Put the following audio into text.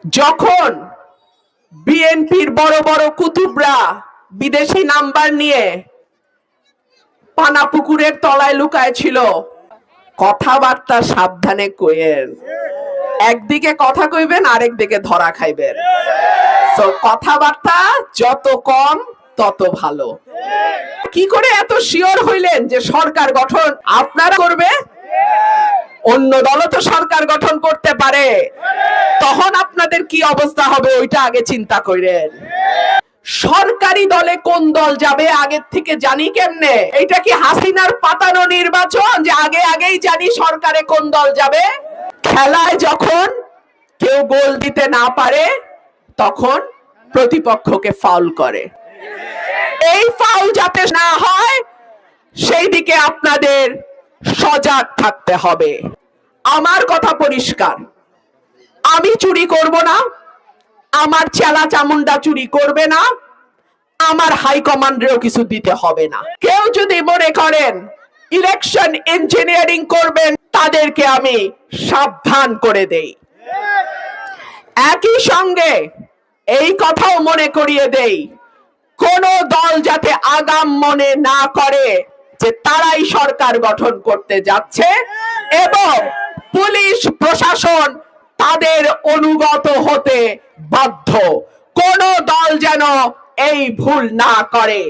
যখন বিএনপির বড় বড় কুতুবরা বিদেশি নাম্বার নিয়ে পানাপুকুরের তলায় লুকায় ছিল, কথাবার্তা সাবধানে কইেন। একদিকে কথা কইবেন, আরেক দিকে ধরা খাইবেন। তো কথাবার্তা যত কম তত ভালো। কি করে এত শিওর হইলেন যে সরকার গঠন আপনারা করবে? অন্য দলও তো সরকার গঠন করতে পারে, তখন আপনাদের কি অবস্থা হবে ওইটা আগে চিন্তা করেন। সরকারি দলে কোন দল যাবে আগের থেকে জানি কেমনে? এটা কি হাসিনার পাতানো নির্বাচন যে আগেই জানি সরকারে কোন দল যাবে? খেলায় যখন কেউ গোল দিতে না পারে তখন প্রতিপক্ষকে ফাউল করে। এই ফাউল যাতে না হয় সেই দিকে আপনাদের সজাগ থাকতে হবে। আমার কথা পরিষ্কার, আমি চুরি করব না, আমার চেলা চামুন্ডা চুরি করবে না, আমার হাইকমান্ডেরও কিছু দিতে হবে না। কেউ যদি মনে করেন ইলেকশন ইঞ্জিনিয়ারিং করবেন, তাদেরকে আমি সাবধান করে দেই। একই সঙ্গে এই কথাও মনে করিয়ে দেই, কোন দল যাতে আগাম মনে না করে যে তারাই সরকার গঠন করতে যাচ্ছে এবং পুলিশ প্রশাসন তাদের অনুগত হতে বাধ্য। কোন দল যেন এই ভুল না করে।